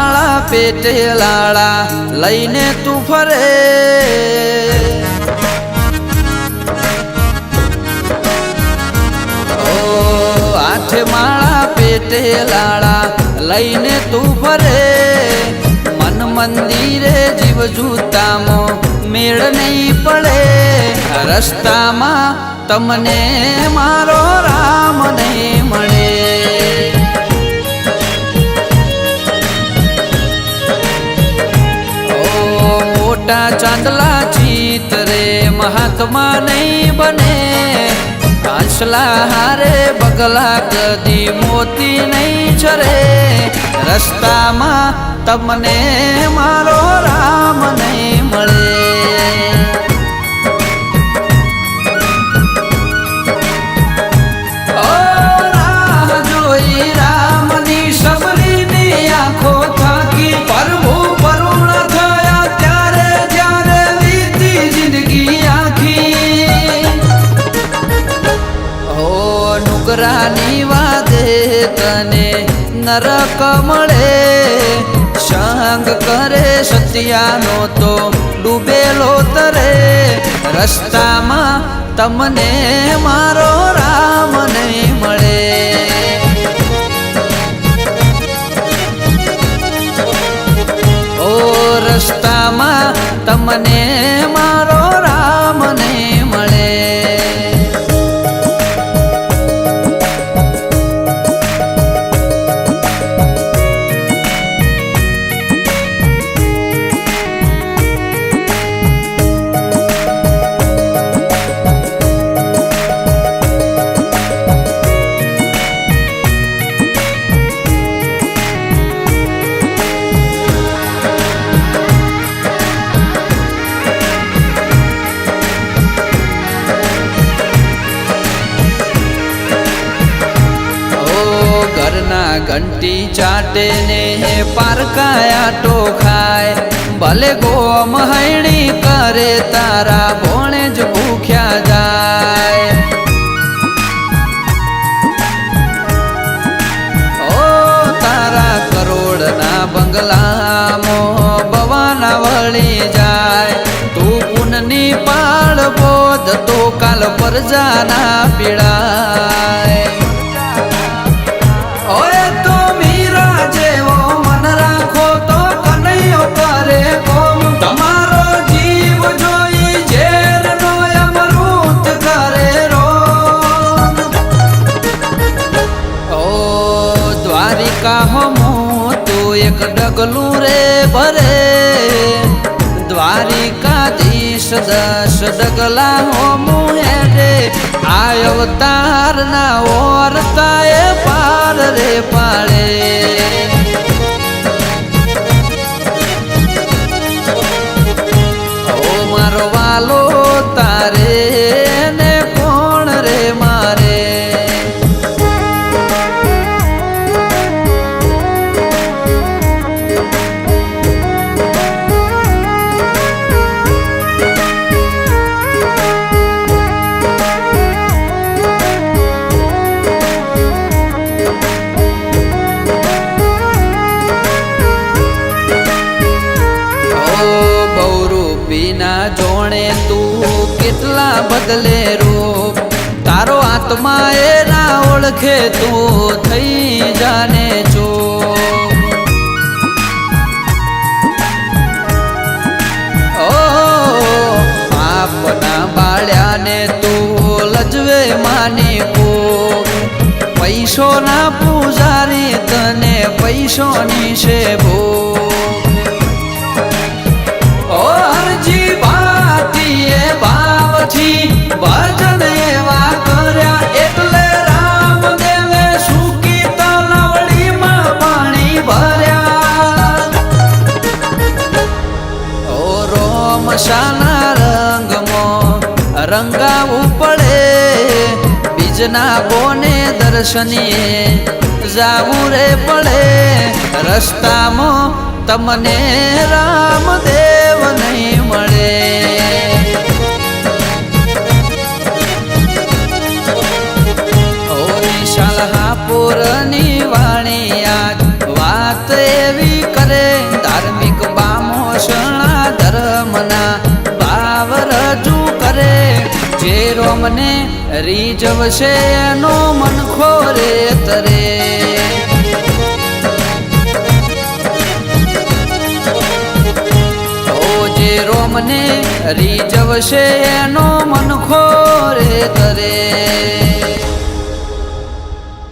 માળા પેટે લાળા લઈને તું ફરે, આઠે માળા પેટે લાળા લઈને તું ફરે, મન મંદિરે જીવ જૂતામાં મેળ નહીં પડે, રસ્તામાં તમને મારો રામ નહીં મળે. મોટા ચાંદલા ચિતરે મહાત્મા નહીં બને, કાંસલા હારે બગલા કદી મોતી નહીં ચરે, રસ્તામાં તમને મારો રામ નહીં મળે. રાહ જોઈ રામની સબરીની આંખો થાકી, પ્રભુ પરુણ થયા ત્યારે જ્યારે વીતી જિંદગી આખી. નુગરાની વાદે તને નરક મળે, સંગ કરે સત્યાનો તો ડૂબેલો તરે, રસ્તામાં તમને મારો રામ નહીં મળે. ઓ રસ્તામાં તમને મારો રામ નહીં મળે. ઘરના ઘંટી ચાટે ને પારકાયા ટો ખાય, ભલે ગોમ હૈણી કરે તારા ભોણે જ ભૂખ્યા જાય. ઓ તારા કરોડના બંગલામાં બવાના વળી જાય, તું પુનની પાળ બોધ તો કાલ પરજાના પીડાય. ઓય તો મીરા જેવો મન રાખો તો કનૈયો કરે કોમ, તમારો જીવ જોઈ ઝેરનો અમૃત કરે રોમ. ઓ દ્વારિકા હોમું તું એક ડગલું રે ભરે, દ્વારિકાધીશ 10 ડગલા હોમું હેડે, આ અવતારના ઓરતા એ પાર રે પાડે. ઓ મારો વાલો તારે ને કોણ રે મારે. જોણે તું કેટલા બદલે રૂપ, તારો આત્મા એ ના ઓળખે તું થઈ જાને છો. ઓ આપના બાળ્યાને તું લજવે માની કો, પૈસો ના પૂજારી તને પૈસોની છે ભો. ઓ હરજી ભાતીએ ભાવથી ભજન એવા કર્યા, એટલે રામદેવે સૂકી તલવડીમાં પાણી ભર્યા. ઓ રોમશાના રંગમાં રંગાવું પડે, બીજના બોને દર્શનીએ જાવું રે પડે, રસ્તામાં તમને રામદેવ નહીં મળે. ઓ વિશાલ હાપુરની વાણી આજ વાત એવી કરે, રોમને રીઝવશે એનો મનખો રે તરે. જે રોમને રીઝવશે એનો મનખો રે તરે.